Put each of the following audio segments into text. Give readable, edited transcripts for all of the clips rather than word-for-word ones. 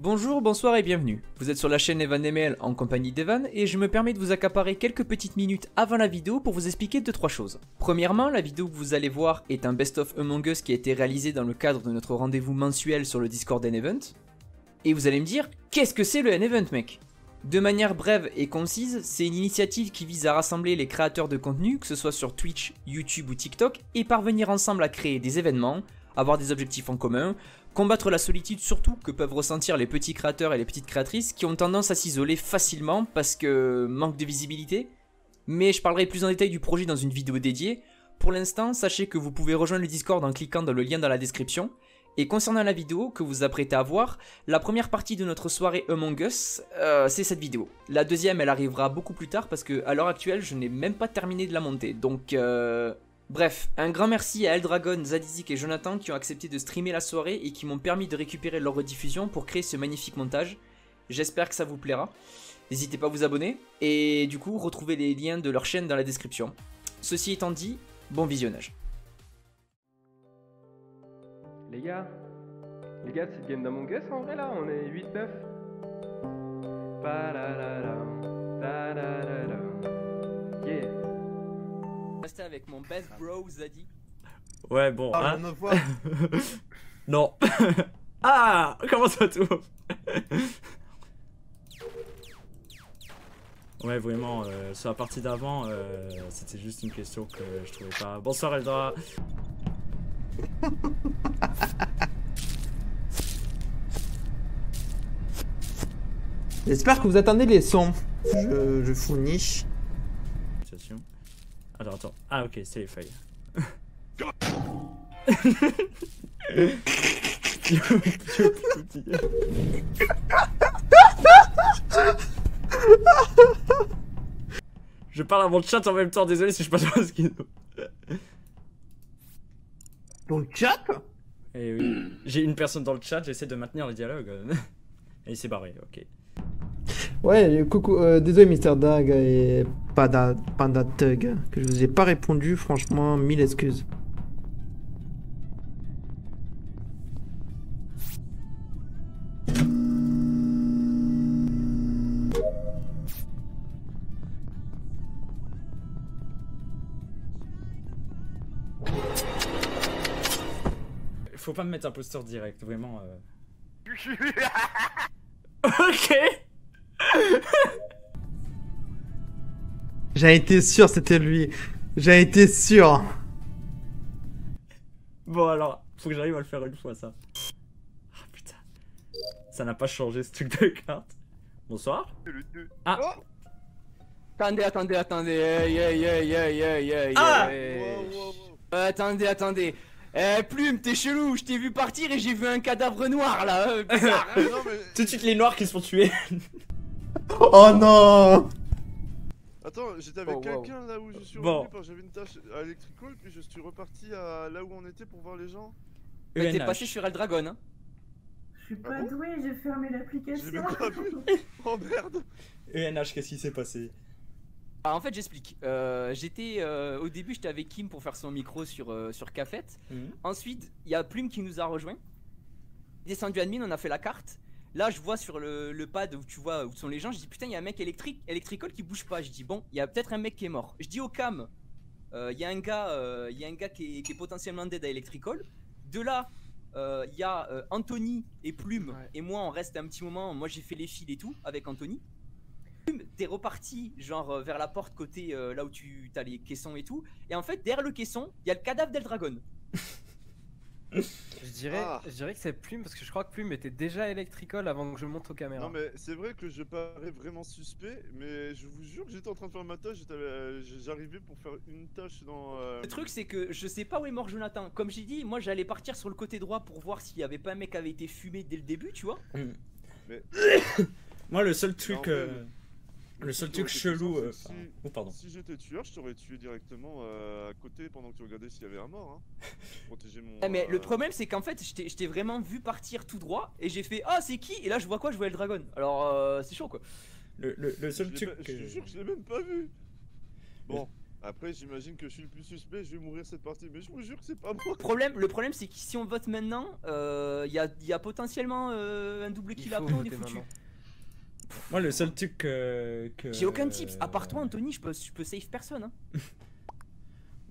Bonjour, bonsoir et bienvenue. Vous êtes sur la chaîne EvanML en compagnie d'Evan et je me permets de vous accaparer quelques petites minutes avant la vidéo pour vous expliquer 2-3 choses. Premièrement, la vidéo que vous allez voir est un best-of Among Us qui a été réalisé dans le cadre de notre rendez-vous mensuel sur le Discord N-Event. Et vous allez me dire, qu'est-ce que c'est le N-Event mec ? De manière brève et concise, c'est une initiative qui vise à rassembler les créateurs de contenu, que ce soit sur Twitch, YouTube ou TikTok, et parvenir ensemble à créer des événements, avoir des objectifs en commun, combattre la solitude surtout que peuvent ressentir les petits créateurs et les petites créatrices qui ont tendance à s'isoler facilement parce que manque de visibilité. Mais je parlerai plus en détail du projet dans une vidéo dédiée. Pour l'instant, sachez que vous pouvez rejoindre le Discord en cliquant dans le lien dans la description. Et concernant la vidéo que vous apprêtez à voir, la première partie de notre soirée Among Us, c'est cette vidéo. La deuxième, elle arrivera beaucoup plus tard parce que à l'heure actuelle, je n'ai même pas terminé de la monter. Donc, bref, un grand merci à Eldragon, Zadizik et Jonathan qui ont accepté de streamer la soirée et qui m'ont permis de récupérer leur rediffusion pour créer ce magnifique montage. J'espère que ça vous plaira. N'hésitez pas à vous abonner et du coup, retrouvez les liens de leur chaîne dans la description. Ceci étant dit, bon visionnage. Les gars, c'est le game d'Among Us en vrai là, on est 8-9. Yeah. Restez avec mon best bro Zadi. Ouais, bon, Ah, hein. on en voit. Non. Ah, comment ça tout? Ouais, vraiment, sur la partie d'avant, c'était juste une question que je trouvais pas. Bonsoir Eldra. J'espère que vous attendez les sons. Je fournis. Attention. Attends. Ah, ok, c'est les feuilles. Je parle à mon chat en même temps, désolé si je passe pas ce qu'il Dans le chat? Eh oui, j'ai une personne dans le chat, j'essaie de maintenir le dialogue. Et il s'est barré, ok. Ouais, coucou, désolé Mister Dag et Panda Tug, que je vous ai pas répondu, franchement, mille excuses. Faut pas me mettre imposteur direct, vraiment. Ok. J'ai été sûr, c'était lui. J'ai été sûr. Bon alors, faut que j'arrive à le faire une fois ça. Ah putain. Ça n'a pas changé ce truc de carte. Bonsoir. Ah. Oh, attendez. Hey. Ah. Attendez. Plume, t'es chelou, je t'ai vu partir et j'ai vu un cadavre noir là. Bizarre. Non mais Tout de suite les noirs qui se font tuer. Oh non! attends, j'étais avec Oh, wow. quelqu'un là où je suis Bon. revenu parce que j'avais une tâche à Electrical puis je suis reparti à là où on était pour voir les gens. Mais t'es ENH. passé sur Eldragon hein. Je suis Ah pas bon douée, j'ai fermé J'ai l'application. même pas vu. Oh merde. ENH, qu'est-ce qui s'est passé? Ah, en fait j'explique, au début j'étais avec Kim pour faire son micro sur Cafet. Ensuite il y a Plume qui nous a rejoint. Descendu admin, on a fait la carte. Là je vois sur le pad où tu vois où sont les gens, je dis putain il y a un mec électrical qui bouge pas. Je dis bon il y a peut-être un mec qui est mort. Je dis au cam, il y a un gars qui est potentiellement dead à Electrical. De là il y a Anthony et Plume Ouais. et moi on reste un petit moment, moi j'ai fait les fils et tout avec Anthony. Plume, t'es reparti genre vers la porte côté là où tu as les caissons et tout. Et en fait derrière le caisson il y a le cadavre d'Eldragon. Je dirais que c'est Plume parce que je crois que Plume était déjà Electrical avant que je monte aux caméras. Non mais c'est vrai que je parais vraiment suspect mais je vous jure que j'étais en train de faire ma tâche, j'arrivais pour faire une tâche dans Le truc c'est que je sais pas où est mort Jonathan. Comme j'ai dit, moi j'allais partir sur le côté droit pour voir s'il y avait pas un mec qui avait été fumé dès le début, tu vois. Mais Moi le seul truc, en vrai, le seul truc truc qui aurait été chelou. bizarre, c'est que Oh pardon. si j'étais tueur, je t'aurais tué directement à côté pendant que tu regardais s'il y avait un mort hein. Protéger mon Ah, mais le problème c'est qu'en fait je t'ai vraiment vu partir tout droit et j'ai fait ah c'est qui. Et là je vois quoi, je vois le dragon. Alors c'est chaud quoi. Le seul truc. Je te jure que je l'ai même pas vu. Bon, Après, j'imagine que je suis le plus suspect, je vais mourir cette partie, mais je vous jure que c'est pas moi. Le problème c'est que si on vote maintenant, y a potentiellement un double kill après, on est foutu. Moi, le seul truc que. J'ai aucun tips, à part toi, Anthony, je peux save personne. Hein.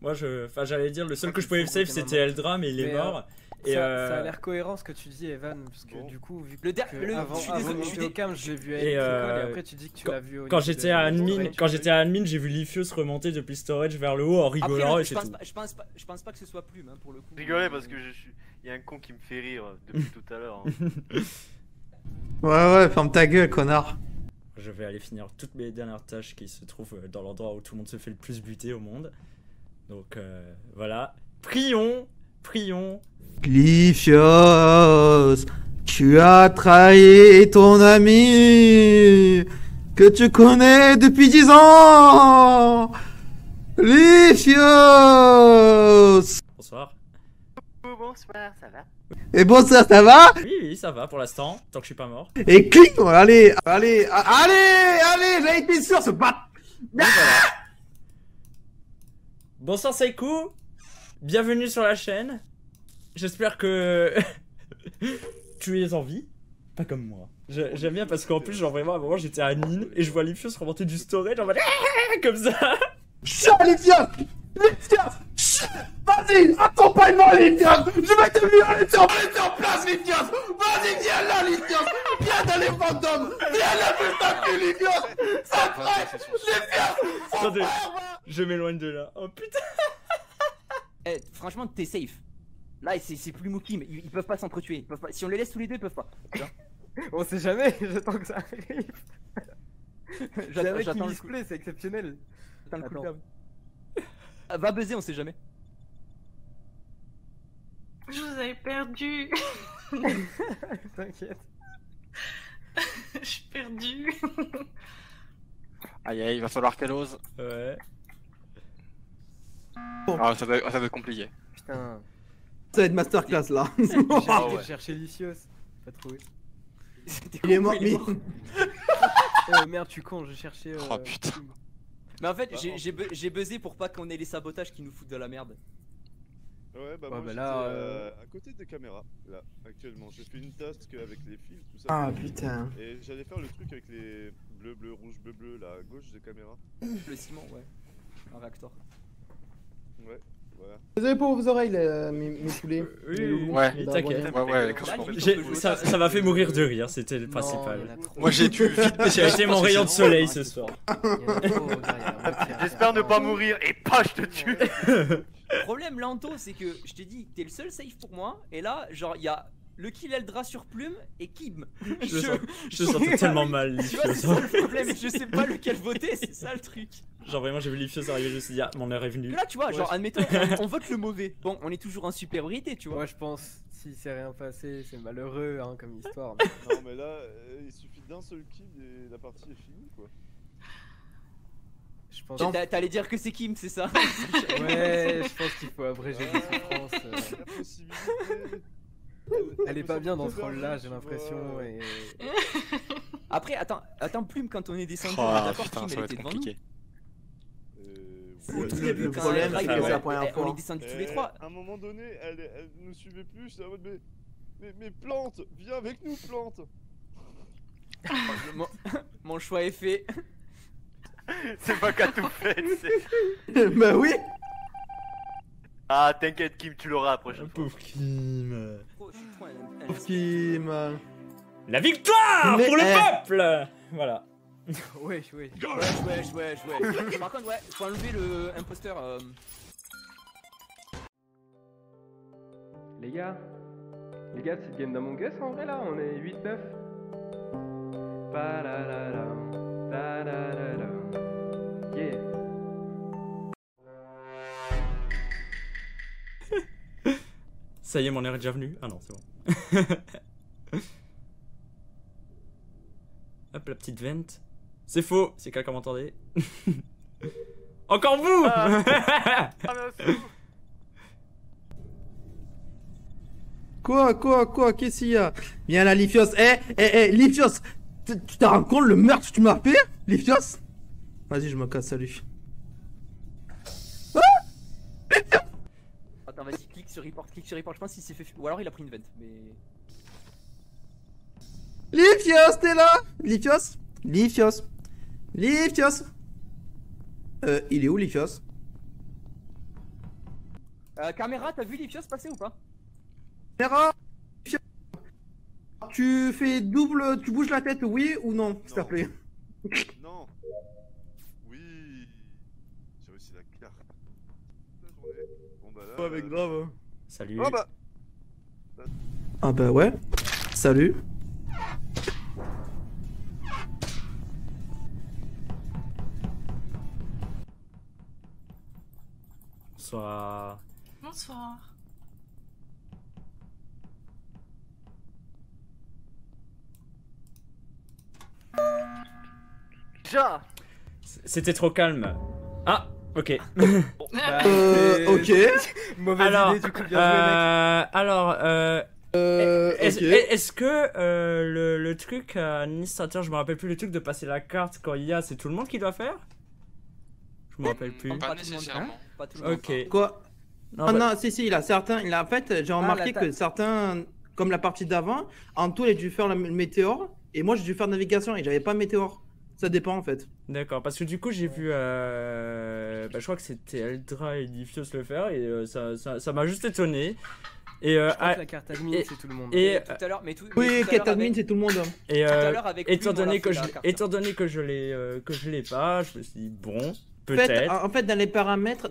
Moi, enfin, j'allais dire, le seul que je pouvais save c'était Eldra, mais il est mort. Et ça a l'air cohérent ce que tu dis, Evan, parce que du coup, vu que je suis désolé, au cam, je l'ai vu à Electrical, et après tu dis que tu l'as vu au quand j'étais à admin, j'ai vu Lifius remonter depuis storage vers le haut en rigolant et c'est tout. Je pense pas que ce soit Plume hein, pour le coup. Rigoler parce que il y a un con qui me fait rire depuis tout à l'heure. Hein. Ouais, ferme ta gueule, connard. Je vais aller finir toutes mes dernières tâches qui se trouvent dans l'endroit où tout le monde se fait le plus buter au monde. Donc voilà. Prions. Glyphios, tu as trahi ton ami que tu connais depuis 10 ans. Glyphios. Bonsoir. Bonsoir, ça va? Et bonsoir, ça va? Oui, ça va pour l'instant, tant que je suis pas mort. Et clique, allez, j'avais été sûr, ce bat. Voilà. Bonsoir Saikou, bienvenue sur la chaîne. J'espère que tu es en vie, pas comme moi. J'aime bien parce qu'en plus, genre vraiment, à un moment j'étais à admin et je vois Lifius remonter du storage en mode comme ça. Chut, Lifios, vas-y, accompagne-moi, Lifios. Je vais te mettre en place, Lifios. Vas-y, viens là, Lifios. Viens dans les fantômes. Viens là, putain, Lifios. Ça prête, Lifios. Attendez, je m'éloigne de là. Oh putain. Eh, franchement, t'es safe. Là, c'est plus Mookie, mais ils peuvent pas s'entretuer. Si on les laisse tous les deux, ils peuvent pas. On sait jamais, j'attends que ça arrive. J'attends le misplay, c'est exceptionnel. J'attends le coup. Va buzzer, on sait jamais. Je vous avais perdu. T'inquiète. Je suis perdu. Aïe aïe, il va falloir qu'elle ose. Ouais. Ah, ça va être compliqué. Putain. Ça va être masterclass là. J'ai cherché Lysios, pas trouvé. Il est mort, mais. Merde, tu con, j'ai cherché. Oh putain. Mais en fait, j'ai buzzé pour pas qu'on ait les sabotages qui nous foutent de la merde. Ouais, bah Ouais, moi bah j'étais là, à côté des caméras, là, actuellement. J'ai fait une task avec les fils, tout ça. Ah putain. Et j'allais faire le truc avec les bleu, rouge, bleu, là, à gauche des caméras. Le ciment, ouais. Un réacteur. Ouais, voilà. Désolé pour vos oreilles, mes poulets. Oui, Ouais, t'inquiète. Ouais, Ça m'a fait mourir de rire, c'était le principal. moi j'ai dû vite baisser J'ai la été mon rayon de soleil ce soir. J'espère ne pas mourir et pas je te tue. Le problème, Lanto, c'est que je t'ai dit, t'es le seul safe pour moi. Et là, genre, il y a le kill Eldra sur Plume et Kim. Je te sentais tellement mal, Tu vois, c'est Lifios. ça le problème. Je sais pas lequel voter, c'est ça le truc. Genre vraiment, j'ai vu Lifios arriver, je me suis dit, ah, mon heure est venue. Là, tu vois, genre, admettons, on vote le mauvais. Bon, on est toujours en supériorité, tu vois. Moi je pense, si c'est rien passé, c'est malheureux hein, comme histoire. Non, mais là, il suffit d'un seul kill et la partie est finie, quoi. Je pense. T'allais dire que c'est Kim, c'est ça? Ouais, je pense qu'il faut abréger les souffrances. La possibilité. Elle est pas bien dans ce rôle-là, j'ai l'impression. Et... Après, attends, Plume, quand on est descendu, Oh on est d'accord, putain, Kim, ça elle va était être devant nous. compliqué. Au tout Le début, quand problème, Eldra, c'est il que était- c'est la première on fois. est descendus tous les trois. À un moment donné, elle nous suivait plus, j'étais en mode, mais plante, viens avec nous, plante. Mon choix est fait. C'est pas qu'à tout fait, c'est. Bah oui. Ah, t'inquiète, Kim, tu l'auras la prochaine fois. Pauvre Kim. Oh, je suis trop un- Pauvre Kim. La victoire Mais, pour le peuple. Voilà. Wesh, wesh. Ouais. Par contre, ouais, faut enlever le imposteur. Les gars, c'est le game d'Among Us en vrai là, on est 8-9. Pa-la-la-la, ta-la-la-la. Yeah. Ça y est, mon heure est déjà venue. Ah non, c'est bon. Hop, la petite vente. C'est faux, si quelqu'un m'entendait. Encore vous. Ah, merci. Quoi, qu'est-ce qu'il y a? Viens là, Lifios. Lifios. Tu t'en rends compte le meurtre que tu m'as fait, Lifios? Vas-y, je me casse, salut. sur report, je pense qu'il s'est fait... Ou alors il a pris une vente, mais... Lithios, t'es là? Lithios? Lithios? Lithios? Il est où Lithios? Caméra, t'as vu Lithios passer ou pas? Caméra? Tu fais double, tu bouges la tête, oui ou non, s'il te Non. plaît? Non. Oui. J'ai aussi la carte. La journée. Bon bah là. Ouais, mais grave. Salut. Oh bah. Ah bah ouais. Salut. Bonsoir. Bonsoir. Déjà. C'était trop calme. Ah, ok. Ok. Mauvaise Alors, idée, du coup, bien joué, mec. Est-ce Ok. est-ce que le truc administrateur, je me rappelle plus, le truc de passer la carte quand il y a, c'est tout le monde qui doit faire? Je me rappelle plus. Pas Pas tout le monde, nécessairement. Pas tout le monde. Ok. Quoi? Non, Ah bah- non, si, il a certains. Il a, en fait, j'ai remarqué la que certains, comme la partie d'avant, en tout, il a dû faire le météore. Et moi, j'ai dû faire navigation et j'avais pas météore. Ça dépend en fait. D'accord, parce que du coup j'ai vu, je crois que c'était Eldra et Lithios le faire et ça m'a juste étonné. Et, Je crois que la carte admin, et- c'est tout le monde. et, Tout à l'heure, mais tout. Oui, mais tout à Cat l'heure, Admin, avec- c'est tout le monde. et, tout à l'heure avec étant Plume, on donné a que fait je, la carte. étant donné que je l'ai pas, je me suis dit bon, En fait, peut-être. en fait, dans les paramètres,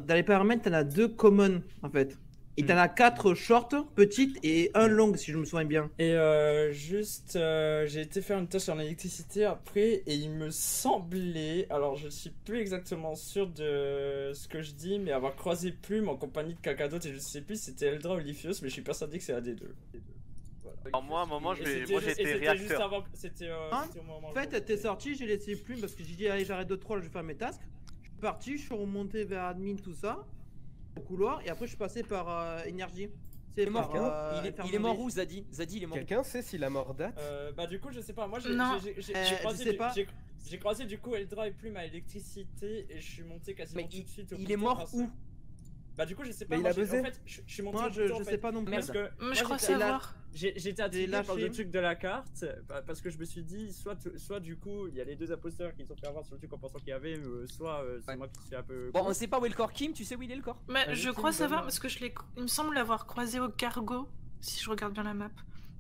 t'en as deux common en fait. Et t'en as 4 short, petites et un long si je me souviens bien. Et j'ai été faire une tâche en électricité après et il me semblait, alors je suis plus exactement sûr de ce que je dis, mais avoir croisé Plume en compagnie de quelqu'un d'autre et je sais plus si c'était Eldra ou Lithios, mais je suis persuadé que c'est un des deux. Alors moi, à un moment, Et moi c'était j'étais juste réacteur. avant, c'était Hein c'était au moment En fait, t'es sorti, j'ai laissé Plume parce que j'ai dit allez, j'arrête de troll, je vais faire mes tasks. Je suis parti, je suis remonté vers admin, tout ça, au couloir, et après je suis passé par énergie. C'est Il est mort par, où il est mort où, Zadi? Zadi, il est mort où? Quelqu'un sait s'il a mort date? Bah du coup je sais pas, moi Non. j'ai croisé, je sais pas. j'ai croisé du coup Eldra et Plume à l'électricité et je suis monté quasiment Mais tout de suite au il est couteau mort parce- où? Bah du coup je sais pas, Mais il moi, a j'ai- buzzé. en fait je suis monté Moi, au couteau, en je fait, sais pas non plus. parce que Mais moi, je crois j'étais là- savoir. j'étais attiré par lâché. le truc de la carte parce que je me suis dit soit du coup il y a les deux imposteurs qui sont fait avoir sur le truc en pensant qu'il y avait soit c'est Ouais. moi qui suis un peu Bon, on sait pas où est le corps. Kim, tu sais où il est le corps? Mais Vas-y, je Kim, crois savoir donne-moi. parce que il me semble l'avoir croisé au cargo, si je regarde bien la map.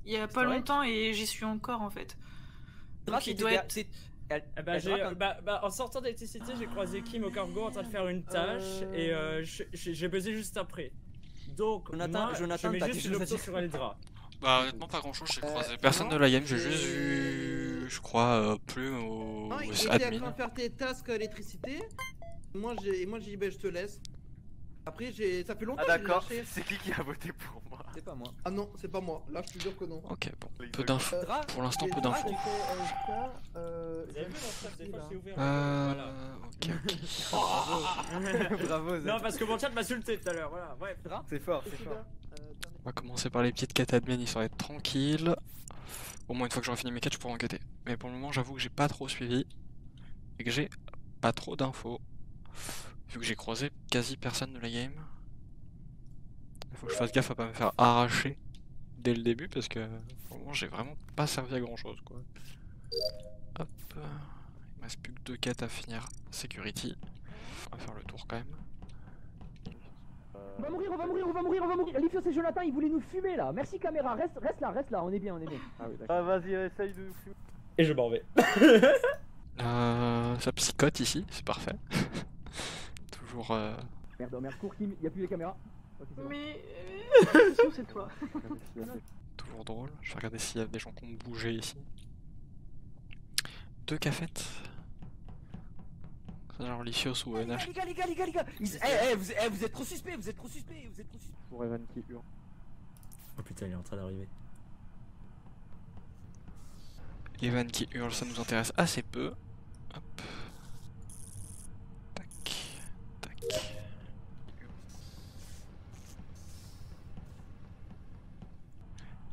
Il y a C'est pas vrai longtemps et j'y suis encore en fait. Dra, Donc il c'était doit derrière- être. c'est- Eh ben, en sortant d'électricité, j'ai croisé Kim au cargo en train de faire une tâche et j'ai buzzé juste après. Donc, Jonathan, moi, Jonathan, je mets t'as juste quelque une chose à option dire sur Eldra. Bah honnêtement pas grand chose, j'ai croisé personne de la game, j'ai juste vu, je crois, Plume au Non, il était en train admin. de faire tes tasks électricité. Moi j'ai dit ben je te laisse. Après ça fait longtemps Ah que j'ai d'accord, lâché. c'est qui a voté pour moi? C'est pas moi. Ah non, c'est pas moi. Là, je te jure que non. Ok, bon, peu d'infos, Dra, pour l'instant peu Et d'infos. Vous avez vu, dans le chat, des fois, c'est ouvert. Voilà. Ok, ok. Bravo, Non, parce que mon chat m'a insulté tout à l'heure, voilà, bref. c'est fort, c'est fort. On va commencer par les petites quêtes admin, histoire d'être tranquille. Au moins une fois que j'aurai fini mes quêtes, je pourrai enquêter. Mais pour le moment, j'avoue que j'ai pas trop suivi. Et que j'ai pas trop d'infos. Vu que j'ai croisé quasi personne de la game. Il faut que je fasse gaffe à pas me faire arracher dès le début parce que pour le moment j'ai vraiment pas servi à grand chose quoi. Hop. Il me reste plus que 2 quêtes à finir. Security. On va faire le tour quand même. On va mourir, on va mourir, on va mourir, on va mourir. Lithios et Jonathan, ils voulaient nous fumer là. Merci caméra, reste là, on est bien, on est bien. Ah oui, d'accord. Ah vas-y, essaye de nous fumer. Et je m'en vais. Ça psychote ici, c'est parfait. Toujours. Merde, merde, cours Kim, y'a plus les caméras. Ok, c'est bon. Mais. attention, c'est toi. Toujours drôle. Je vais regarder s'il y a des gens qui ont bougé ici. 2 cafettes. Genre Lithios ou Les NH. gars, vous êtes trop suspects, vous êtes trop suspects. Pour Evan qui hurle. Oh putain, il est en train d'arriver. Evan qui hurle, ça nous intéresse assez peu. Hop. Tac. Tac.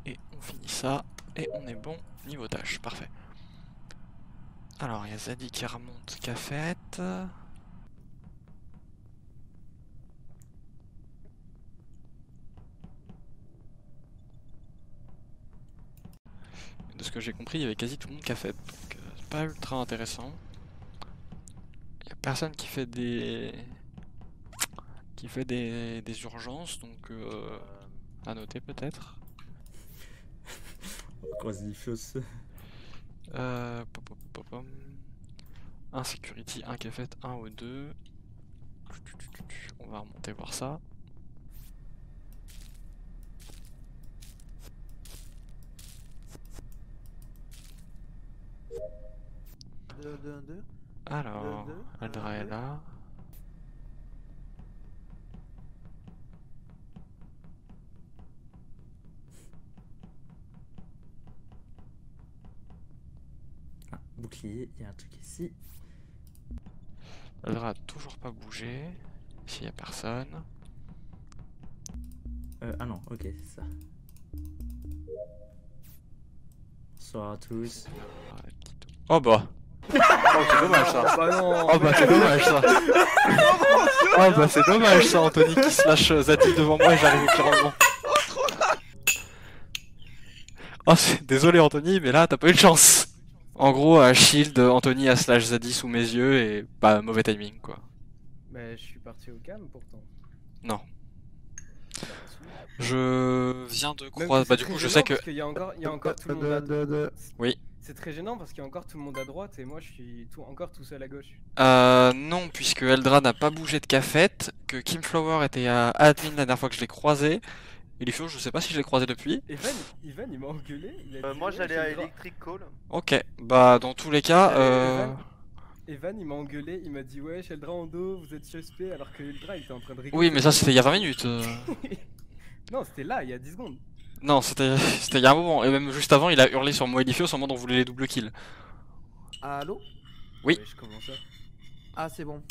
Et on finit ça. Et on est bon niveau tâche. Parfait. Alors, il y a Zadi qui remonte cafette. de ce que j'ai compris, il y avait quasi tout le monde qui a fait. Donc c'est pas ultra intéressant. Il y a personne qui fait des urgences, donc à noter peut-être. Quasi-fios. Un security, un qui a fait 1 ou 2. On va remonter voir ça. Alors, Aldra est là. Ah, bouclier, il y a un truc ici. Aldra a toujours pas bougé. Ici, il y a personne. Ah non, ok, c'est ça. Bonsoir à tous. Oh bah. Oh, c'est dommage ça. Oh bah c'est dommage ça. Oh bah c'est dommage ça, Anthony qui se lâche Zadie devant moi et j'arrive au pire. Oh désolé Anthony, mais là t'as pas eu de chance. En gros, shield, Anthony a slash Zadie sous mes yeux et bah mauvais timing quoi. Mais je suis parti au calme pourtant. Non. Je viens de croire. Bah du coup je sais que. Il y a encore tout le monde. Oui. C'est très gênant parce qu'il y a encore tout le monde à droite et moi je suis encore tout seul à gauche. Non, puisque Eldra n'a pas bougé de cafette, que Kimflower était à admin la dernière fois que je l'ai croisé. Et Lifio, je sais pas si je l'ai croisé depuis. Evan il m'a engueulé. Moi j'allais à Electric Call. Ok, bah dans tous les cas. Evan il m'a engueulé, il m'a dit ouais, Eldra en dos, vous êtes suspect alors que Eldra il était en train de rigoler. Oui, mais ça c'était il y a 20 minutes. Non, c'était là, il y a 10 secondes. Non, c'était il y a un moment, et même juste avant, il a hurlé sur moi et Lifio sans on voulait les double kills. Allô? Oui. Ouais, je commence ça. Ah, c'est bon.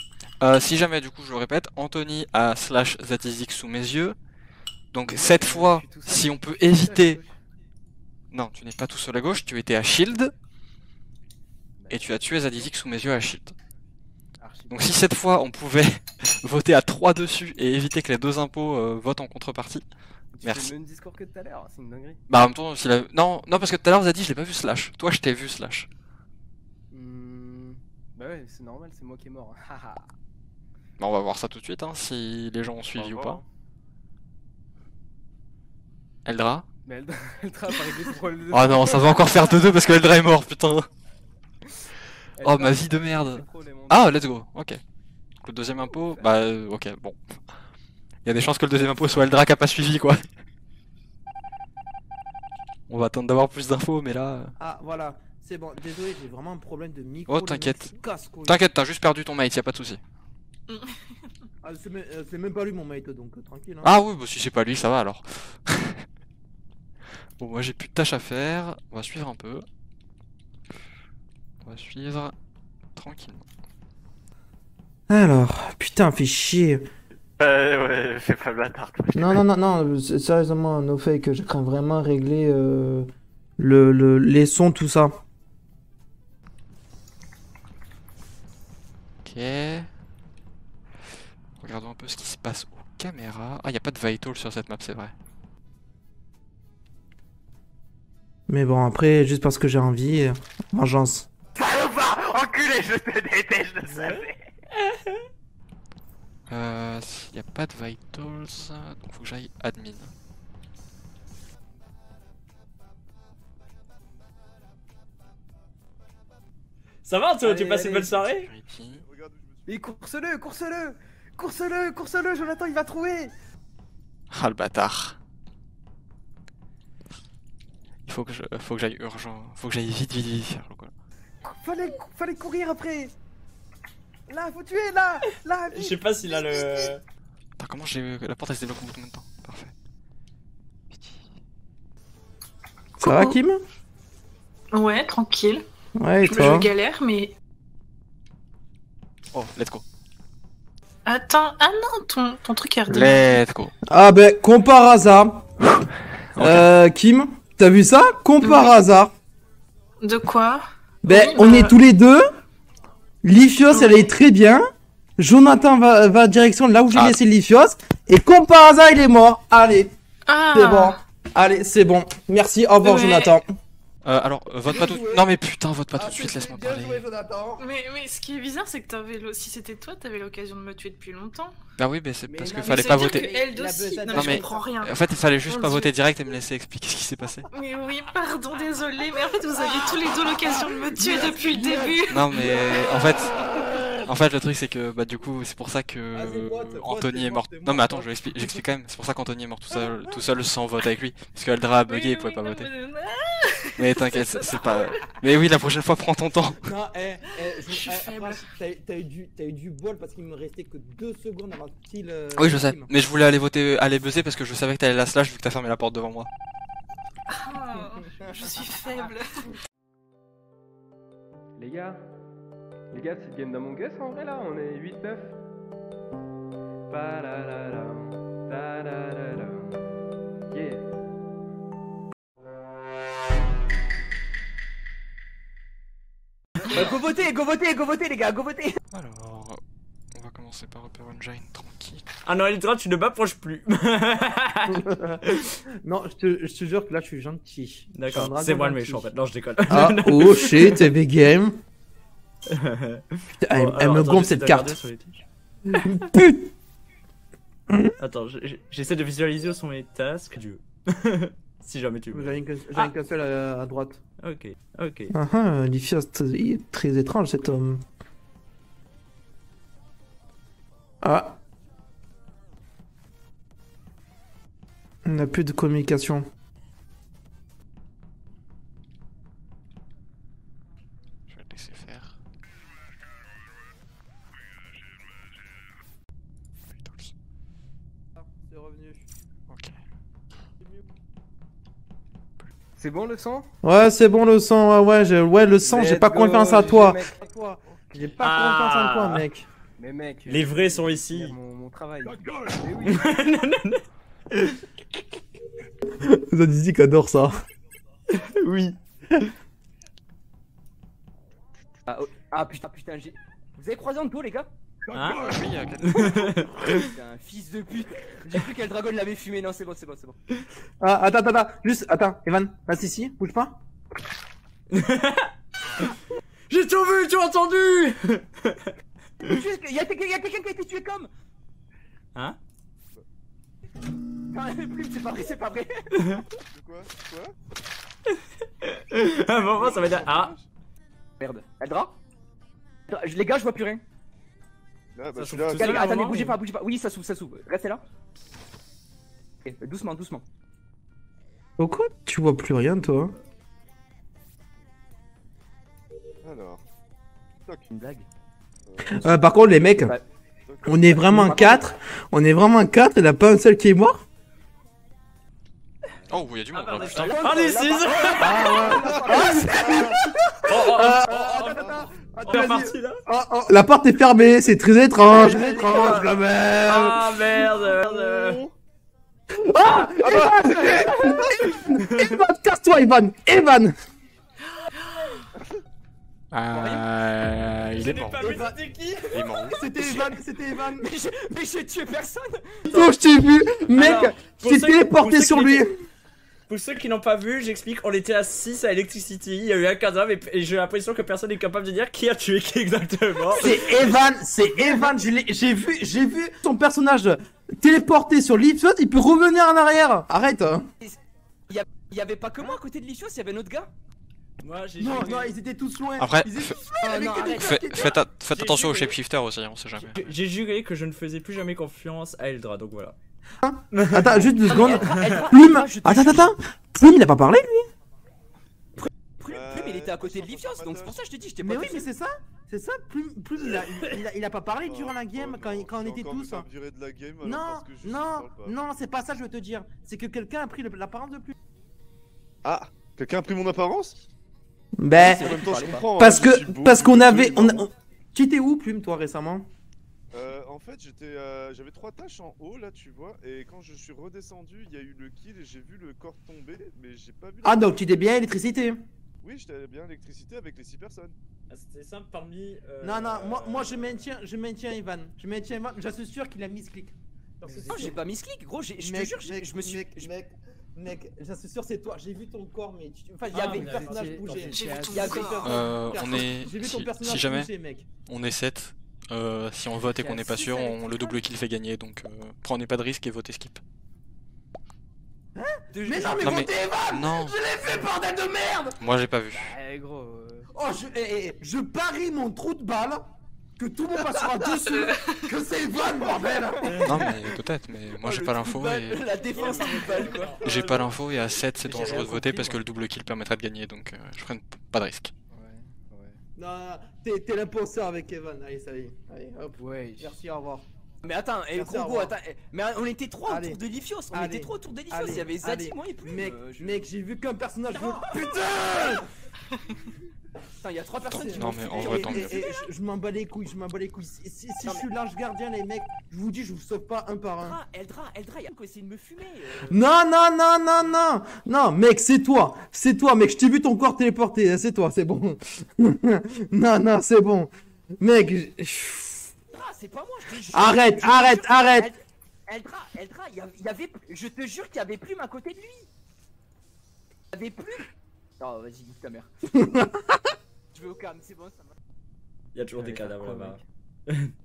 Si jamais, du coup, je le répète, Anthony a slash Zatizik sous mes yeux. Donc, cette fois, si on peut éviter. Non, tu n'es pas tout seul à gauche, tu étais à Shield. Et tu as tué Zatizik sous mes yeux à Shield. Donc, si cette fois on pouvait voter à 3 dessus et éviter que les deux impôts votent en contrepartie. Merci. C'est le même discours que tout à l'heure, c'est une dinguerie. Bah en même temps, s'il a... non, parce que tout à l'heure vous avez dit je l'ai pas vu slash. Toi je t'ai vu slash. Bah ouais, c'est normal, c'est moi qui est mort. Bah on va voir ça tout de suite, hein, si les gens ont suivi ou pas. Eldra. Mais Eldra a pas réglé son problème de... Oh non, ça va encore faire 2-2 parce que Eldra est mort, putain. Oh ma vie de merde. Ah, let's go, ok. Le deuxième impôt, bah ok, bon. Il y a des chances que le deuxième impôt soit Eldra qui a pas suivi quoi. On va attendre d'avoir plus d'infos, mais là. Ah, voilà, c'est bon. Désolé, j'ai vraiment un problème de micro. Oh, t'inquiète. T'inquiète, t'as juste perdu ton mate, y a pas de soucis. Ah, c'est même pas lui mon mate, donc tranquille. Hein. Ah oui, bah si c'est pas lui, ça va alors. Bon, moi j'ai plus de tâches à faire. On va suivre un peu. On va suivre tranquillement. Alors, putain, fais chier. Ouais, fais pas le bâtard. Non, sérieusement, no fake, je crains vraiment régler les sons, tout ça. Ok. Regardons un peu ce qui se passe aux caméras. Ah, y a pas de vital sur cette map, c'est vrai. Mais bon, après, juste parce que j'ai envie, vengeance. Salopard, enculé, je te déteste, je le savais. S'il n'y a pas de vitals, donc faut que j'aille admin. Ça va, tu passes une bonne soirée? Et course-le, Jonathan, il va trouver. Ah le bâtard. Il faut que j'aille urgent, faut que j'aille vite faire le quoi. Fallait courir après. Là, faut tuer, là. Je sais pas s'il a le... Attends, comment la porte elle se débloque en combien de temps? Parfait. Ça va, Kim? Ouais, tranquille. Ouais, et toi? Je galère, mais... Oh, let's go. Attends, ah non, ton truc est redonné. Let's go. Ah ben, comme par hasard. Kim, t'as vu ça? Comme par hasard. De quoi? Ben, Oui, on est tous les deux. Liphios, elle est très bien. Jonathan va direction là où j'ai laissé Liphios. Et comme par hasard, il est mort. Allez, c'est bon. Allez, c'est bon. Merci, au revoir, Ouais. Jonathan. Alors, vote pas tout. Non mais putain, vote pas tout de suite, laisse-moi parler. Mais ce qui est bizarre, c'est que si c'était toi, t'avais l'occasion de me tuer depuis longtemps. Bah oui, mais c'est parce que Mais fallait ça pas veut dire voter. que elle aussi. Non, mais je comprends rien. En fait, il fallait juste Mon pas Dieu. voter direct et me laisser expliquer ce qui s'est passé. Mais oui, pardon, désolé, mais en fait, vous aviez tous les deux l'occasion de me tuer depuis le début. Non mais en fait le truc c'est que bah du coup c'est pour ça que Anthony est mort. Non mais attends, j'explique quand même. C'est pour ça qu'Anthony est mort tout seul sans vote avec lui, parce qu'Eldra a bugué, il pouvait pas voter. Mais t'inquiète, c'est pas. Mais oui, la prochaine fois prends ton temps. Non, Je suis faible. t'as eu du bol parce qu'il me restait que 2 secondes avant qu'il. Oui je sais, mais je voulais aller buzzer parce que je savais que t'allais la slash vu que t'as fermé la porte devant moi. Oh, je suis faible. Les gars, c'est le game d'Among Us en vrai là, on est 8-9. Pa-la-la-la, ta-la-la-la. Yeah. Go voter les gars, go voter. Alors, on va commencer par Upper Engine, tranquille. Ah non, Eldra, tu ne m'approches plus. Non, je te jure que là, je suis gentil. D'accord, c'est moi le méchant en fait. Non, je déconne. Ah, oh shit, heavy game. Putain, elle me gonfle cette carte. Attends, j'essaie de visualiser où sont mes tasks. Dieu. Si jamais tu veux. J'ai une casselle à droite. Ok. Lifia, c'est très étrange cet homme. Ah. On n'a plus de communication. Je vais te laisser faire. C'est revenu. Ok. C'est bon le sang? Ouais, c'est bon le sang, ouais, le sang, j'ai pas confiance en toi. J'ai pas confiance en toi, mec. Mais mec, Les vrais sont ici. mon travail. Zadizik adore ça. Oui. Ah putain, vous avez croisé Anto les gars? Hein? Oui, il y a Putain, fils de pute. J'ai cru qu'elle dragon l'avait fumé, non c'est bon. Ah, attends, juste, attends, Evan, reste ici, bouge pas. J'ai tout vu, tu as entendu? Il y a quelqu'un qui a été tué comme. Hein? Non, plus, c'est pas vrai. De quoi? À un moment, ça va dire. Ah! Merde. Eldra? Les gars, je vois plus rien. Ah bah je suis Ça là. chauffe Les gars, tout seul, à un attendez, moment, bougez ou- pas. Oui, ça s'ouvre. Restez là. Ok, doucement. Pourquoi tu vois plus rien, toi? Alors. Toc. Une blague. Par contre, les mecs, Ouais. on est vraiment 4. Il n'y a pas un seul qui est mort. Oh, il y a du monde. Oh, putain. Ah, les 6! T'es reparti là? La porte est fermée, c'est très étrange. Quand même. Ah merde! Evan, casse-toi, Evan. Il est mort. C'était qui? Il est mort. C'était Evan. Mais j'ai tué personne. Oh, je t'ai vu, mec. Alors, pour T'es ceux- téléporté pour ceux sur qui lui. étaient- Pour ceux qui n'ont pas vu, j'explique, on était à 6 à Electricity, il y a eu un cadavre et j'ai l'impression que personne n'est capable de dire qui a tué qui exactement. C'est Evan, j'ai vu ton personnage téléporté sur Lifshot, il peut revenir en arrière. Arrête. Il y avait pas que moi à côté de Licious, il y avait un autre gars. Moi j'ai Non, joué- ils étaient tous loin. Après, Ils étaient tous Oh, loin avec non, des arrête. gars qui étaient- faites attention aux shapeshifters aussi, on sait jamais. j'ai juré que je ne faisais plus jamais confiance à Eldra, donc voilà. Attends, juste 2 secondes. Eldra, Plume. je te Attends. Plume, il a pas parlé lui. Plume, il était à côté de Licious, donc c'est pour ça que je te dis, j'étais pas Mais tout oui, mais seul. c'est ça. Plume, il a pas parlé durant la game quand on était tous. Encore durée de la game, alors, Non, parce que je parle pas. non, c'est pas ça que je veux te dire. C'est que quelqu'un a pris l'apparence de Plume. Ah, quelqu'un a pris mon apparence? Ben, En même temps, je comprends. parce hein, je suis beau, parce qu'on je suis avait, beau. tu étais où Plume toi récemment? En fait, j'avais 3 tâches en haut là, tu vois, et quand je suis redescendu, il y a eu le kill et j'ai vu le corps tomber, mais j'ai pas vu. Ah donc tu étais bien électricité. Oui, j'étais bien à l'électricité avec les 6 personnes. C'était simple parmi. Non, moi je maintiens Evan. Je suis sûr qu'il a mis ce clic. Non, j'ai pas mis ce clic, gros, je te jure, je me suis. Mec, j'assure sûr c'est toi. J'ai vu ton corps, mais enfin il y avait un personnage bouger. J'ai vu ton Il y avait corps. On est. J'ai vu ton personnage Si jamais bouger, mec. on est 7, si on vote et qu'on n'est pas sûr, le double kill fait gagner. Donc prenez pas de risque et votez skip. Mais non, mais Non, mais- votez Evan. Non, Je l'ai fait, bordel de merde. moi j'ai pas vu. Eh gros. Oh, je parie mon trou de balle que tout le monde passera dessus, que c'est Evan, bordel. Non, mais peut-être, mais moi j'ai pas l'info et. La défense du bal quoi. J'ai pas l'info et à 7 c'est dangereux de voter parce que le double kill permettrait de gagner donc je prends pas de risque. Non, t'es l'impenseur avec Evan. Allez, ça y est. Allez, hop. Ouais. Merci, au revoir. Mais attends, Merci, au gros, revoir. attends, mais on était 3 Allez. autour de Lithios, on Allez. était 3 autour de Lithios, Allez, il y avait Zadie, allez. moi et plus. Mec, j'ai vu qu'un personnage. Putain. Putain, il y a 3 personnes qui Non, m'ont mais fumé. en vrai, tant mieux. Je m'en bats les couilles, Si je suis l'ange gardien, les mecs, je vous dis, je vous sauve pas un par un. Eldra, il y a qui essaie de me fumer. Non, mec, c'est toi, mec, je t'ai vu ton corps téléporté, c'est toi, c'est bon. non, c'est bon. Mec, Eldra, c'est pas moi, je te jure. arrête. Eldra, il y avait. Je te jure qu'il y avait Plume à côté de lui. Il y avait Plume. Non, vas-y, nique ta mère. Je vais au calme, c'est bon, ça va. Il y a toujours des Ouais, cadavres quoi, là-bas.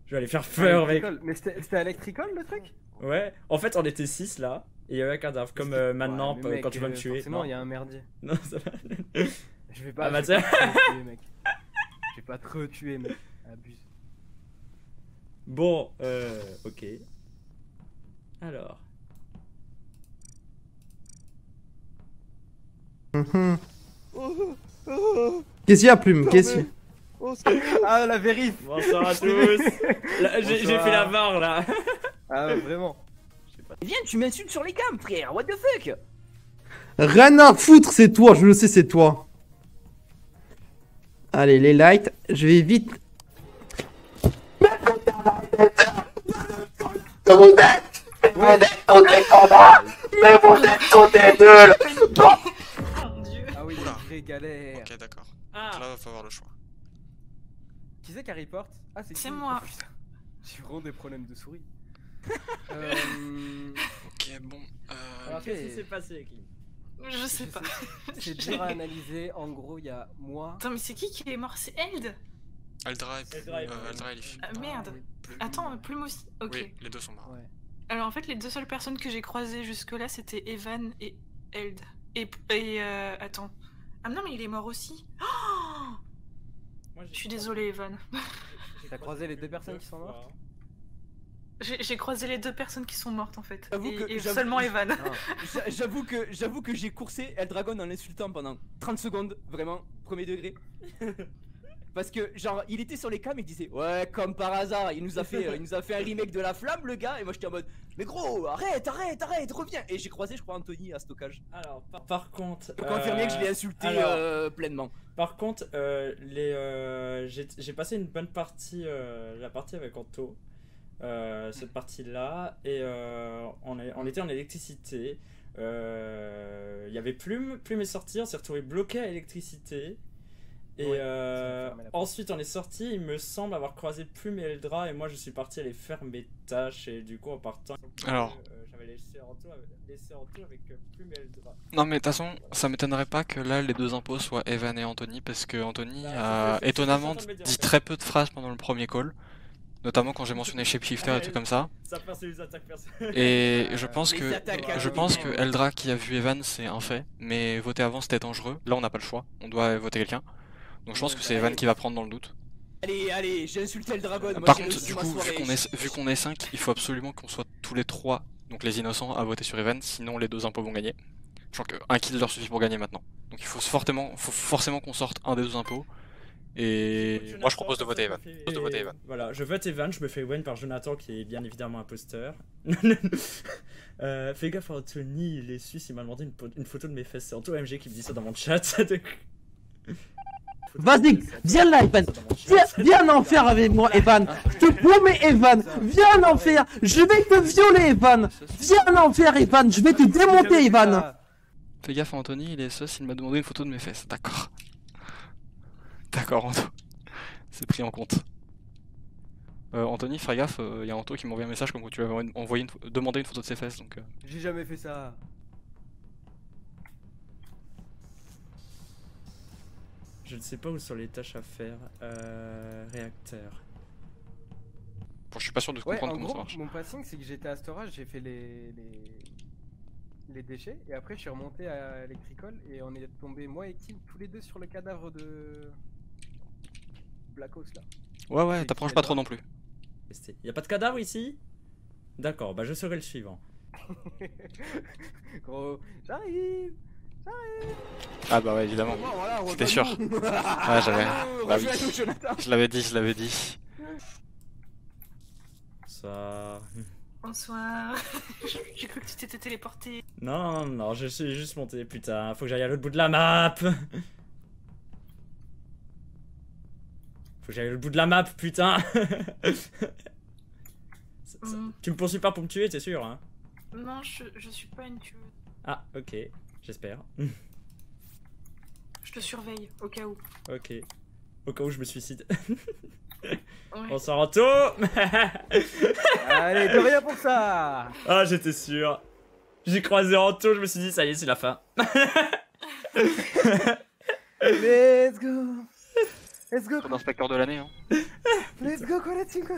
Je vais aller faire peur, mec. Mais c'était Electrical le truc? Ouais, en fait, on était 6 là, et il y avait un cadavre, comme maintenant, Ouais, mais mec, quand tu vas me tuer. Forcément, Non. il y a un merdier. Non, ça va. Je vais pas. Ah, bah, je vais tiens. pas te tuer, mec. Je vais pas te retuer, mec. Abuse. Bon, ok. Alors. Qu'est-ce qu'il y a, Plume? Qu'est-ce qu'il y a? Ah, la vérif. Bonsoir à tous. Là, j'ai fait la barre là. Ah, ouais, vraiment. Viens, tu m'insultes sur les cams, frère, what the fuck? Rien à foutre, c'est toi, je le sais, c'est toi. Allez, les lights, je vais vite. Que vous êtes tous des connards, mais vous êtes tous des nuls. Mon dieu. Ah oui, vraie galère. Ok, d'accord. Ah. Donc là, va falloir le choix. Qui c'est qui reporte? Ah, C'est qui moi. Oh, putain. J'ai vraiment des problèmes de souris. Ok, bon. Alors, Ok. qu'est-ce qui s'est passé, Kim? Je sais pas. C'est dur à analyser. En gros, il y a moi. Attends, mais c'est qui est mort? C'est Eld? Eldra et Eldra et Eldra et Leaf. Ah, merde. Plume. Attends, Plume aussi. Ok. Oui, les deux sont morts. Ouais. Alors en fait, les deux seules personnes que j'ai croisées jusque-là, c'était Evan et Eld. Et attends. Ah non, mais il est mort aussi. Oh, Moi, je suis désolée, Evan. T'as croisé les deux personnes qui sont mortes? J'ai croisé les deux personnes qui sont mortes en fait. J'avoue que- Et j'avoue- seulement Evan. J'avoue que j'ai coursé Eldragon en l'insultant pendant 30 secondes, vraiment, premier degré. Parce que genre il était sur les cams et il disait ouais comme par hasard il nous a fait un remake de la flamme le gars et moi j'étais en mode mais gros arrête reviens et j'ai croisé je crois Anthony à stockage. Alors, par contre. Je peux confirmer que je l'ai insulté alors, pleinement. Par contre, j'ai passé une bonne partie, la partie avec Anto, cette partie-là, et on était en électricité. Il y avait Plume est sorti, on s'est retrouvé bloqué à l'électricité. Et Ouais, ça a fermé la porte. ensuite on est sorti, il me semble avoir croisé Plume et Eldra, et moi je suis parti aller faire mes tâches, et du coup en partant, Alors. j'avais laissé Anto avec Plume et Eldra. Non, mais de toute façon, ça m'étonnerait pas que là les deux impôts soient Evan et Anthony parce que Anthony a étonnamment dit très peu de phrases pendant le premier call. Notamment quand j'ai mentionné Shapeshifter et des trucs comme ça. Ça passe les attaques personnelles. Et je pense Les que attaques à Eldra qui a vu Evan c'est un fait, mais voter avant c'était dangereux. Là on n'a pas le choix, on doit voter quelqu'un. Donc je pense que c'est Evan qui va prendre dans le doute. Allez j'ai insulté Eldragon. Par contre, du coup, vu qu'on est 5, il faut absolument qu'on soit tous les 3, donc les innocents, à voter sur Evan, sinon les deux impôts vont gagner. Je crois qu'un kill leur suffit pour gagner maintenant. Donc il faut forcément qu'on sorte un des deux impôts. Et moi je propose de voter Evan. Voilà, je vote Evan, je me fais win par Jonathan qui est bien évidemment imposteur. Fais gaffe à Anthony, il est suisse, il m'a demandé une photo de mes fesses. C'est Anto MG qui me dit ça dans mon chat. Vas-y, viens là, Evan. Viens en faire avec moi, Evan. Je te promets, Evan. Viens en faire. Je vais te violer, Evan. Viens en faire, Evan. Je vais te démonter, Evan. Fais gaffe à Anthony, il est sus, il m'a demandé une photo de mes fesses. D'accord. D'accord, Anto. C'est pris en compte. Anthony, fais gaffe, il y a Anto qui m'a envoyé un message comme quoi tu lui avais demandé une photo de ses fesses donc. J'ai jamais fait ça. Je ne sais pas où sont les tâches à faire. Réacteur. Bon, je suis pas sûr de Ouais, comprendre en comment gros, ça marche. mon passing, c'est que j'étais à storage, j'ai fait les déchets, et après je suis remonté à Electrical, et on est tombé, moi et Kim, tous les deux sur le cadavre de Black House là. Ouais, ouais, C'est t'approches qui, pas trop là-bas non plus. Y a pas de cadavre ici? D'accord, bah je serai le suivant. Gros, j'arrive. Ah bah ouais, évidemment. Voilà, C'était sûr. rejoins-nous. Ouais, j'avais. Bah oui. Rejoins-nous, Jonathan. Je l'avais dit, je l'avais dit. Ça. Bonsoir. J'ai cru que tu t'étais téléporté. Non, non, non, je suis juste monté, putain. Faut que j'aille à l'autre bout de la map. Faut que j'aille à l'autre bout de la map, putain. Tu me poursuis pas pour me tuer, t'es sûr, hein? Non, je suis pas une tueuse. Ah, ok, j'espère. Je te surveille, au cas où. Ok. Au cas où je me suicide. Ouais. Bonsoir Anto. Allez, de rien pour ça. Ah, j'étais sûr. J'ai croisé Anto, je me suis dit, ça y est, c'est la fin. Let's go. Let's go. Ton inspecteur de l'année, hein. Let's go, quoi, la team, quoi.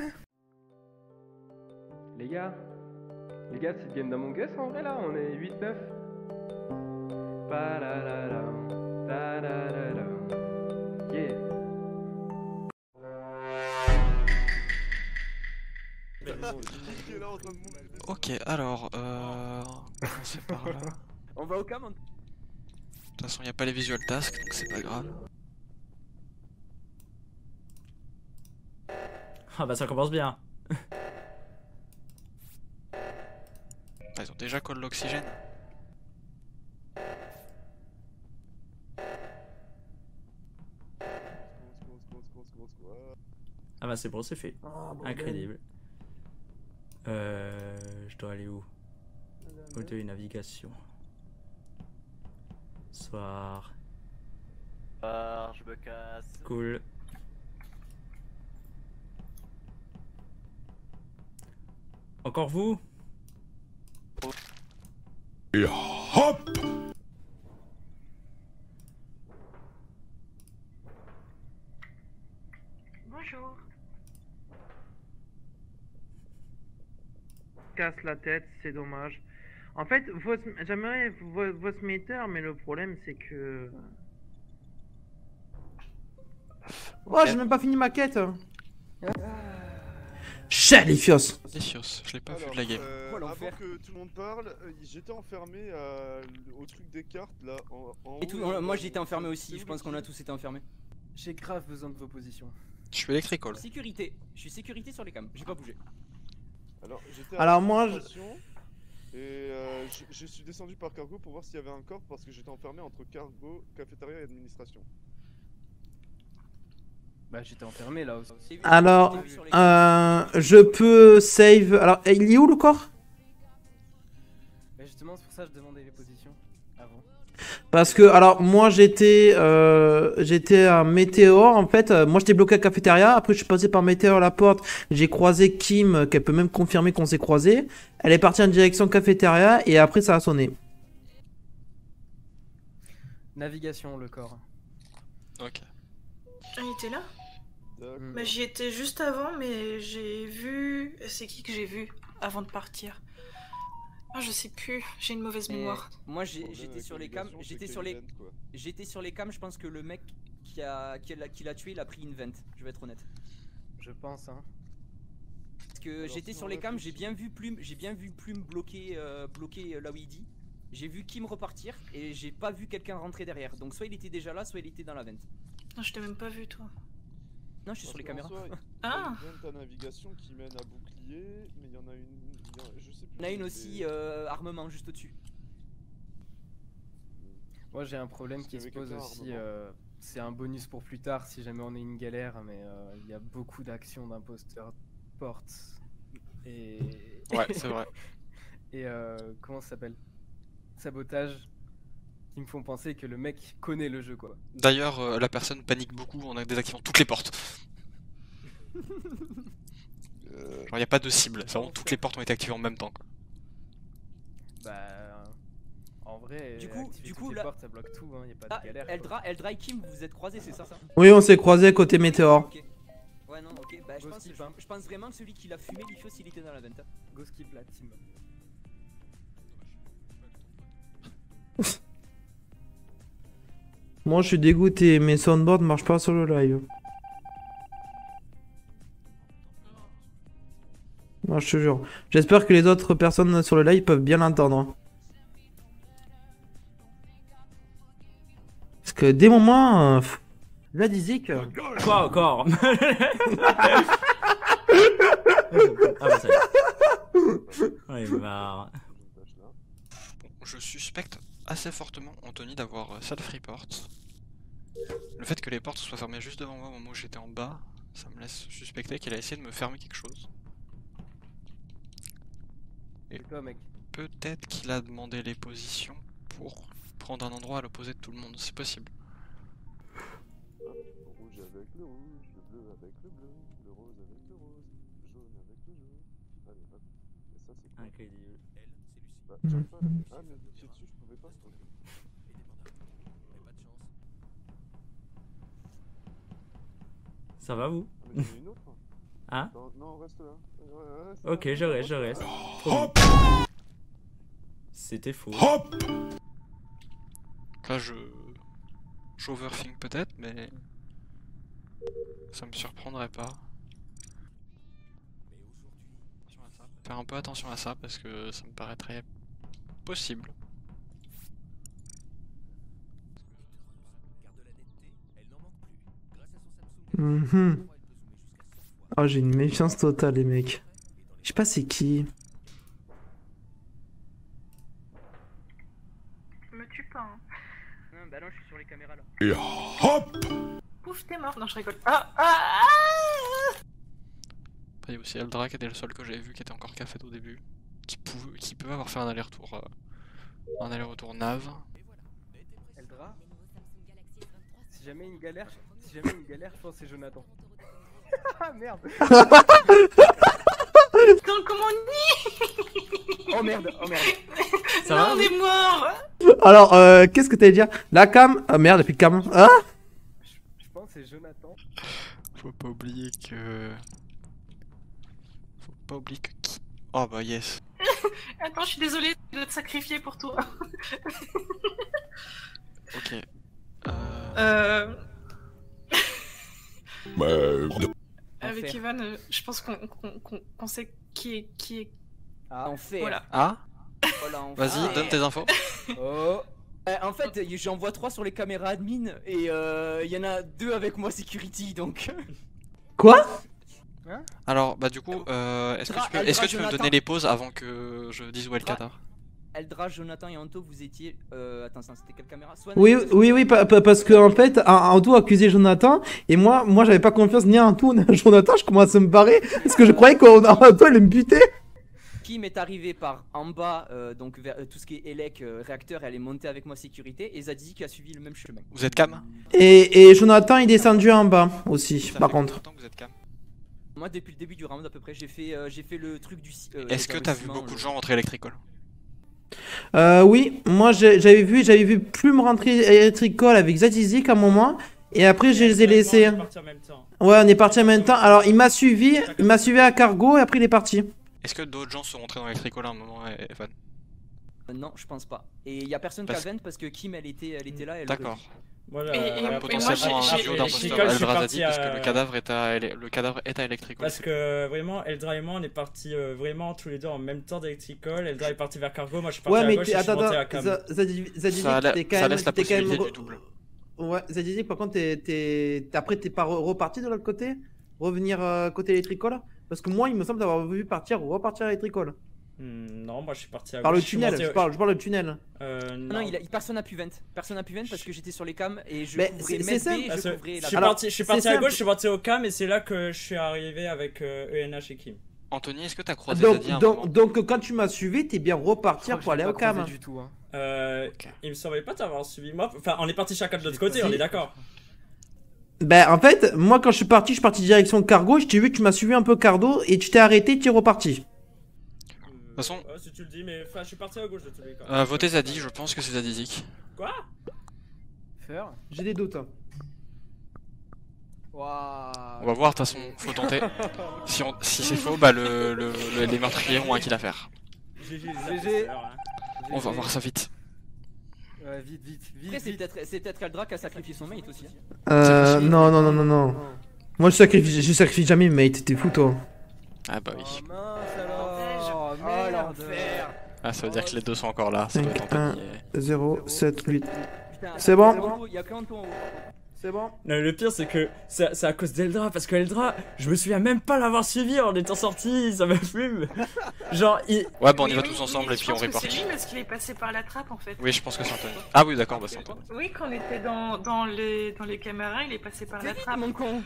Les gars, c'est le game d'Among Us en vrai là, on est 8-9. Pa-la-la-la, ta-la-la-la. Yeah. Ok, alors, commencer par là. On va au cam. De toute façon, y a pas les visual tasks, donc c'est pas grave. Ah bah ça commence bien. Ah, ils ont déjà collé l'oxygène. Ah bah c'est bon, c'est fait. Incroyable. Je dois aller où? Auto et navigation. Soir. Je me casse. Cool. Encore vous? Et hop! Bonjour. Casse la tête, c'est dommage. En fait, j'aimerais votre meter, mais le problème c'est que. Oh, j'ai même pas fini ma quête! Chut, les fios! Les fios, je l'ai pas vu de la game. Avant que tout le monde parle, j'étais enfermé au truc des cartes là en Et tout, moi j'ai été enfermé aussi, je pense qu'on a tous été enfermés. J'ai grave besoin de vos positions. Je suis électrical. Sécurité, je suis sécurité sur les cams, j'ai pas bougé. Alors, j'étais Alors, moi, et je suis descendu par cargo pour voir s'il y avait un corps parce que j'étais enfermé entre cargo, cafétéria et administration. Bah j'étais enfermé là aussi. Alors, je peux save. Alors, il est où le corps? Bah justement, c'est pour ça que je demandais les positions avant. Parce que, alors, moi j'étais à Météor en fait. Moi j'étais bloqué à la cafétéria. Après, je suis passé par Météor à la porte. J'ai croisé Kim, qu'elle peut même confirmer qu'on s'est croisé. Elle est partie en direction cafétéria et après ça a sonné. Navigation, le corps. Ok. Ah, il était là? Bah, j'y étais juste avant, mais j'ai vu. C'est qui que j'ai vu avant de partir? Ah, je sais plus, j'ai une mauvaise mémoire. Moi j'étais sur les cams, j'étais sur les cams, je pense que le mec qui l'a tué, il a pris une vente, je vais être honnête. Je pense hein. Parce que j'étais sur les cams, j'ai bien vu Plume bloqué là où il dit. J'ai vu Kim repartir et j'ai pas vu quelqu'un rentrer derrière. Donc soit il était déjà là, soit il était dans la vente. Non, je t'ai même pas vu toi. Non, je suis sur les caméras. Ah. Il y a une vente à navigation qui mène à bouclier, mais il y en a une, je sais plus. Il y en a une aussi armement juste au-dessus. Moi j'ai un problème qui se pose aussi, c'est un bonus pour plus tard si jamais on est une galère, mais il y a beaucoup d'actions d'imposteurs portes et... Ouais, c'est vrai. Et comment ça s'appelle? Sabotage, qui me font penser que le mec connaît le jeu quoi. D'ailleurs, la personne panique beaucoup en désactivant toutes les portes. Genre y a pas de cible, c'est vraiment toutes les portes ont été activées en même temps quoi. Bah... En vrai, du coup là, porte, ça bloque tout, hein, y a pas de galère. Eldra et Kim, vous vous êtes croisés, c'est ça? Oui, on s'est croisés côté météore. Okay. Ouais, non, ok, bah je pense vraiment que celui qui l'a fumé, Lithios, il était dans la vente. Go skip la team. Moi je suis dégoûté, mes soundboards marchent pas sur le live. Moi je te jure. J'espère que les autres personnes sur le live peuvent bien l'entendre. Parce que des moments... Là, Dizik... Quoi encore? Ah bah ça y est. On est marre. Bon, je suspecte assez fortement Anthony d'avoir self-report. Le fait que les portes soient fermées juste devant moi au moment où j'étais en bas, ça me laisse suspecter qu'il a essayé de me fermer quelque chose. Et peut-être qu'il a demandé les positions pour prendre un endroit à l'opposé de tout le monde, c'est possible. Rouge avec le rouge, le bleu avec le bleu, le rose avec le rose, le jaune avec le jaune. Allez, hop. Et ça, c'est quoi? Incroyable. Bah, j'arrive pas. Ah, mais vous étiez dessus, je pouvais pas. Ça va vous? Mais j'en ai une autre. Hein? Non, reste là. Reste ok, là. je reste. C'était faux. Là, j'overthink peut-être, mais ça me surprendrait pas. Faire un peu attention à ça parce que ça me paraîtrait possible. Oh, j'ai une méfiance totale, les mecs. Je sais pas c'est qui. Me tue pas, hein. Non, bah non, je suis sur les caméras là. Et hop! Ouf, t'es mort. Non, je rigole. Après, il y a aussi Eldra qui était le seul que j'avais vu qui était encore café au début. Qui peut avoir fait un aller-retour nav. Eldra, si jamais une galère, je pense que c'est Jonathan. Ah merde. Comment on dit? Oh merde. Ça va, on est mort. Alors, qu'est-ce que t'allais dire? La cam? Ah merde, depuis cam. Ah? Je pense que c'est Jonathan. Faut pas oublier que qui... Oh bah yes. Attends, je suis désolée de te sacrifier pour toi. Ok. Avec Evan, je pense qu'on sait qui est. Ah, enfer. Voilà. Ah? Voilà, Vas-y, donne tes infos. Oh. En fait, j'en vois 3 sur les caméras admin et il y en a 2 avec moi security donc. Quoi? Hein? Alors, bah du coup, est-ce que tu peux me donner les pauses avant que je dise où est le Qatar? Eldra, Jonathan et Anto, vous étiez. Attends, c'était quelle caméra? Oui, parce que en fait, Anto accusait Jonathan et moi j'avais pas confiance ni à Anto ni à Jonathan, je commençais à me barrer parce que je croyais qu'Anto allait me buter. Kim est arrivé par en bas, donc vers tout ce qui est élec, réacteur, et elle est montée avec moi sécurité, et Zadie qui a suivi le même chemin. Vous êtes cam? Et Jonathan il est descendu en bas aussi, par contre. Vous êtes cam? Moi, depuis le début du round à peu près, j'ai fait le truc du. Est-ce que t'as vu beaucoup de gens rentrer Electrical? Oui, moi j'avais vu Plume rentrer Electrical avec Zadizik à un moment, et après je les ai laissés. Ouais, on est parti en même temps. Alors il m'a suivi à Cargo et après il est parti. Est-ce que d'autres gens sont rentrés dans Electrical à un moment, Evan? Non, je pense pas. Et il y a personne qui a vent parce que Kim elle était là. D'accord. Voilà, potentiellement un duo d'imposteur Eldra Zadie parce que le cadavre est à Electrical. Parce que vraiment, Eldra et moi on est partis vraiment tous les deux en même temps d'Electrical. Eldra est parti vers Cargo, moi je suis parti à gauche et je suis monté à Cam. Ça laisse la possibilité du double. Ouais, Zadizik par contre après t'es pas reparti de l'autre côté? Revenir côté Electrical? Parce que moi il me semble d'avoir vu repartir à Electrical. Non, moi je suis parti à Par gauche. le tunnel, je parle du tunnel. Non, personne n'a pu vent. Personne n'a pu vent parce que j'étais sur les cams et je couvrais c'est ça. Je suis parti à gauche, je suis parti au cam et c'est là que je suis arrivé avec ENH et Kim. Anthony, est-ce que t'as croisé Zadie à un moment? Donc quand tu m'as suivi, t'es bien repartir pour aller au cam. Du tout, hein. Il me semblait pas t'avoir suivi moi. Enfin, on est parti chacun de l'autre côté, on est d'accord. Ben en fait, moi quand je suis parti direction Cargo, je t'ai vu que tu m'as suivi un peu Cargo et tu t'es arrêté, tu es reparti. toute façon... si tu le dis, mais enfin, je suis parti à gauche de tous les cas. Votez Zadie, je pense que c'est Zadizik. Quoi? Faire. J'ai des doutes. Hein. Waouh. On va voir, de toute façon, faut tenter. Si c'est faux, bah les meurtriers ont un kill à faire. GG. On va voir ça vite. Ouais, vite. Après, c'est peut-être Eldra qui a sacrifié son mate aussi. Non. Moi je sacrifie jamais mes mates, t'es fou toi. Ah bah oui. Oh mince alors. Oh l'enfer. Ah, ça veut dire que les deux sont encore là, ça doit être 1, 0, 7, 8. Putain, C'est bon. Il y a qu'un ton en haut. C'est bon. Non, le pire c'est que c'est à cause d'Eldra, parce que Eldra, je me souviens même pas l'avoir suivi en étant sorti, ça me fume. Genre, Ouais, bon, on y va tous ensemble et puis on reporte. C'est lui parce qu'il est passé par la trappe en fait. Oui, je pense que c'est Anthony. Ah oui, d'accord, bah c'est Anthony. Oui, quand on était dans les caméras, il est passé par la trappe. Mon con.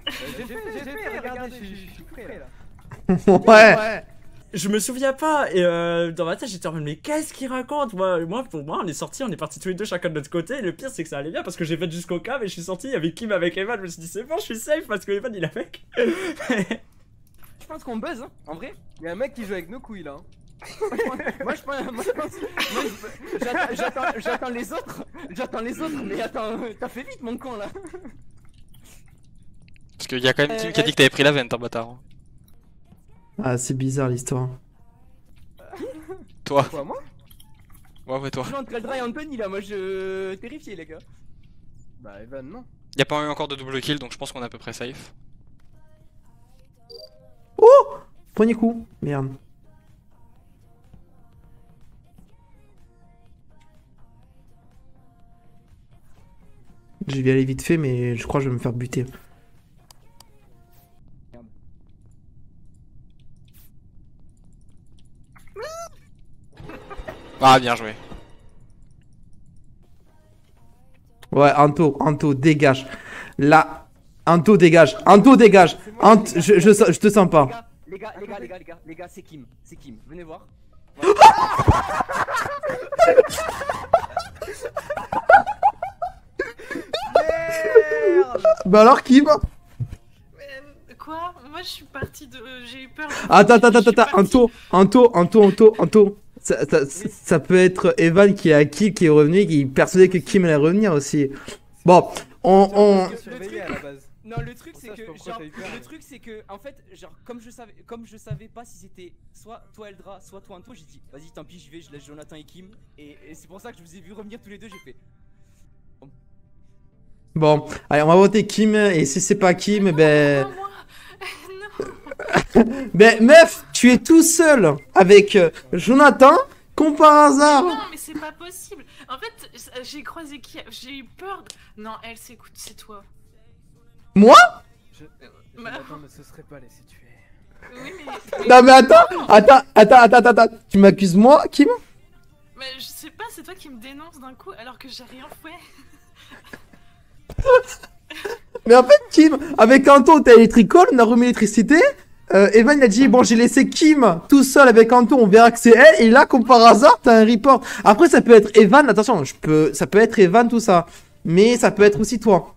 J'ai fait, regardez, je suis prêt là. Ouais. je me souviens pas, et dans ma tête j'étais en mode mais qu'est-ce qu'il raconte? Moi, pour moi, on est sortis, on est partis tous les deux chacun de notre côté, et le pire c'est que ça allait bien parce que j'ai fait jusqu'au cave et je suis sorti, il y avait Kim avec Evan, je me suis dit c'est bon, je suis safe parce que Evan il est avec. Je pense qu'on buzz, hein, en vrai. Il y a un mec qui joue avec nos couilles là. Moi je pense. J'attends les autres. Mais attends, t'as fait vite mon con là. Parce qu'il y a quand même Tim qui a dit que t'avais pris la vente, hein, bâtard. Ah, c'est bizarre l'histoire. Toi. Quoi, moi? Ouais, toi. Je suis entre Eldra et Anthony là, moi je. Terrifié les gars. Bah, Evan, non. Y'a pas eu encore de double kill, donc je pense qu'on est à peu près safe. Oh! Premier coup. Merde. Je vais aller vite fait, mais je crois que je vais me faire buter. Ah, bien joué. Ouais, Anto, dégage. Là, Anto, dégage. Anto, dégage. Je te sens pas. Les gars, c'est Kim. Venez voir. Bah alors, Kim? Quoi? Moi je suis partie de. J'ai eu peur. Attends. Anto. Ça peut être Evan qui a kill, qui est revenu et qui est persuadé que Kim allait revenir aussi. Bon, on... Non, le truc c'est que genre, le truc c'est que en fait genre comme je savais pas si c'était soit toi Eldra soit toi Anto, j'ai dit vas-y tant pis j'y vais, je laisse Jonathan et Kim et c'est pour ça que je vous ai vu revenir tous les deux, j'ai fait Bon, allez on va voter Kim et si c'est pas Kim ben... Ben meuf, tu es tout seul avec Jonathan, comme par hasard. Non mais c'est pas possible. En fait j'ai croisé qui, j'ai eu peur. Non elle s'écoute, c'est toi. Moi? Jonathan ne se serait pas laissé tuer. Oui mais... Non mais attends. Tu m'accuses moi, Kim? Mais je sais pas, c'est toi qui me dénonce d'un coup alors que j'ai rien fait. Mais en fait Kim, avec Anto t'as électricole, on a remis l'électricité. Evan il a dit bon j'ai laissé Kim tout seul avec Anto, on verra que c'est elle. Et là comme par hasard t'as un report. Après ça peut être Evan, attention, ça peut être Evan tout ça. Mais ça peut être aussi toi.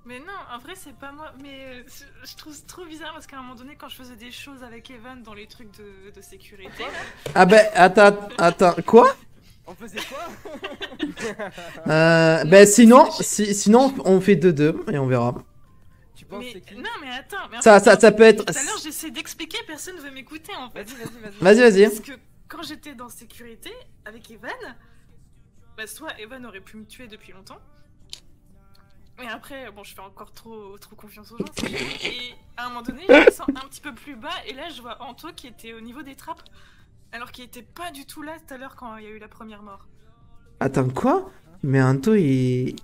Mais non, en vrai c'est pas moi, mais je trouve ça trop bizarre parce qu'à un moment donné quand je faisais des choses avec Evan dans les trucs de sécurité là... Ah ben attends, quoi? On faisait quoi? Ben sinon on fait 2-2 et on verra. Tu penses mais, qui? non mais attends, mais ça peut être... Tout à l'heure j'essaie d'expliquer, personne ne veut m'écouter en fait. Vas-y. Parce que quand j'étais dans sécurité avec Evan, bah soit Evan aurait pu me tuer depuis longtemps. Mais après, bon, je fais encore trop confiance aux gens. Et à un moment donné, je me sens un petit peu plus bas. Et là, je vois Anto qui était au niveau des trappes. Alors qu'il était pas du tout là tout à l'heure quand il y a eu la première mort. Attends, quoi? Mais Anto, il...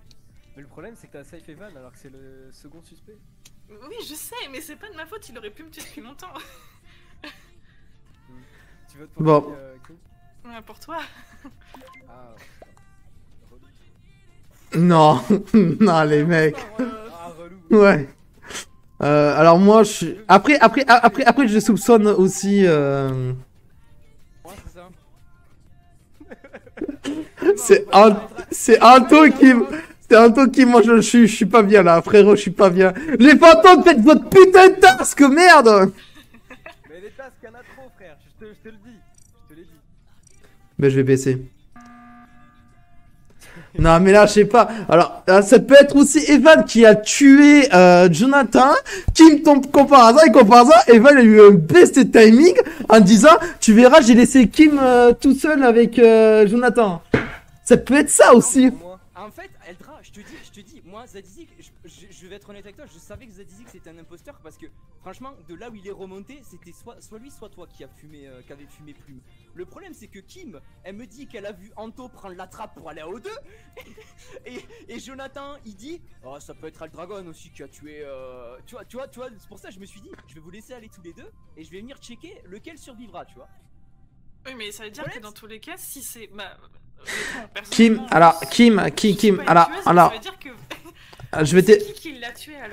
Mais le problème, c'est que t'as safe Evan alors que c'est le second suspect. Oui, je sais, mais c'est pas de ma faute. Il aurait pu me tuer depuis longtemps. Tu votes pour bon. Qui Ouais, pour toi. Ah, Non, non les mecs. ah, relou. Ouais. Alors moi je suis... Après je soupçonne aussi Ouais, c'est Anto qui c'est Anto qui moi je suis pas bien là, frérot, je suis pas bien. Les fantômes, faites votre putain de task, merde. Mais les tasks, y'en a trop, frère, je te le dis. Ben, je vais baisser. Non, mais là, je sais pas. Alors, ça peut être aussi Evan qui a tué Jonathan. Kim tombe comme par hasard. Et comme par hasard, Evan a eu un best timing en disant tu verras, j'ai laissé Kim tout seul avec Jonathan. Ça peut être ça aussi. En fait, Eldra, je te dis, moi, Zadizik, je vais être honnête avec toi, je savais que Zadizik c'était un imposteur parce que, franchement, de là où il est remonté, c'était soit lui, soit toi qui avait fumé Plume. Le problème, c'est que Kim, elle me dit qu'elle a vu Anto prendre la trappe pour aller à O2, et Jonathan, il dit, oh, ça peut être Aldragon aussi qui a tué, tu vois, c'est pour ça que je me suis dit, je vais vous laisser aller tous les deux, et je vais venir checker lequel survivra, tu vois. Oui, mais ça veut dire que dans tous les cas, si c'est... Kim, alors, Kim, alors, je vais te...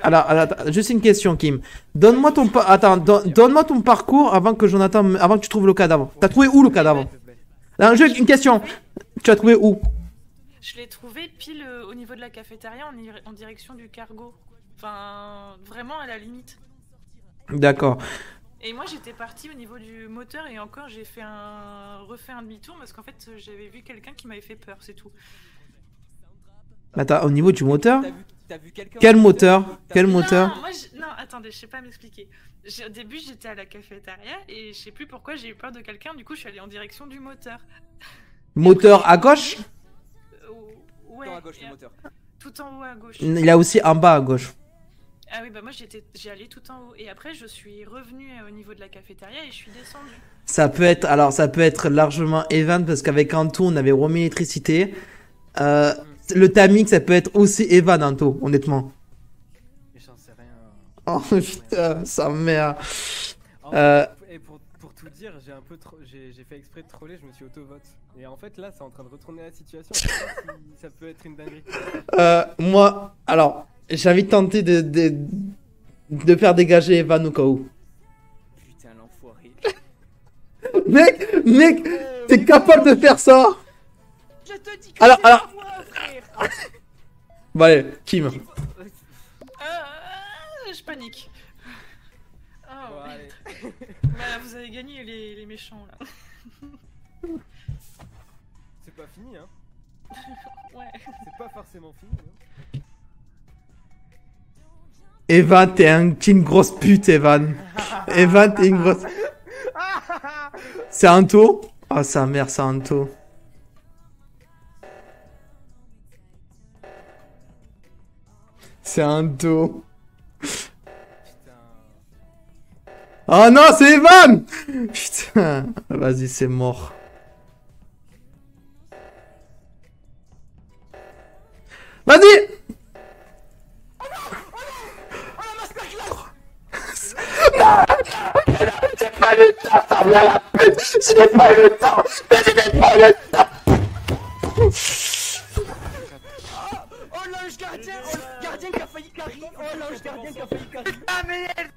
Alors, juste une question, Kim. Donne-moi ton, donne-moi ton parcours avant que tu trouves le cadavre. T'as trouvé où le cadavre? Non, juste une question. Tu as trouvé où? Je l'ai trouvé pile au niveau de la cafétéria en direction du cargo. Enfin, vraiment à la limite. D'accord. Et moi j'étais partie au niveau du moteur et encore j'ai refait un demi-tour parce qu'en fait j'avais vu quelqu'un qui m'avait fait peur, c'est tout. Attends, au niveau du moteur? Quel moteur? Quel moteur? Non, attendez, je sais pas m'expliquer. Au début j'étais à la cafétéria et je sais plus pourquoi j'ai eu peur de quelqu'un, du coup je suis allée en direction du moteur. Moteur à gauche? Ouais, tout en haut à gauche, le moteur. Tout en haut à gauche. Il y a aussi en bas à gauche. Ah oui, bah moi j'ai allé tout en haut et après je suis revenue au niveau de la cafétéria et je suis descendue. Ça peut être largement Evan parce qu'avec Anto on avait remis l'électricité. Le timing ça peut être aussi Evan Anto, honnêtement. J'en sais rien. Oh putain, sa mère. Et pour tout dire, j'ai fait exprès de troller, je me suis auto-vote. Et en fait là c'est en train de retourner la situation. Je sais pas si ça peut être une dinguerie. Moi, alors. J'ai envie de tenter de faire dégager Evan au cas où. Putain, l'enfoiré. Mec, t'es capable de faire ça? Je te dis que alors. Frère. Bon allez, Kim. Je panique. Oh, bon, allez. Bah, vous avez gagné les méchants là. C'est pas fini hein. Ouais. C'est pas forcément fini hein. Evan, t'es une grosse pute, Evan. Evan, t'es une grosse... C'est Anto? Oh, sa mère, c'est Anto. C'est Anto. Oh non, c'est Evan! Putain. Vas-y, c'est mort. Vas-y! J'ai pas le temps, ça vient la pute. J'ai pas le temps, mais j'ai pas le temps. Oh l'ange gardien, gardien qui a failli carry. Oh l'ange gardien qui a failli carry. Ah merde.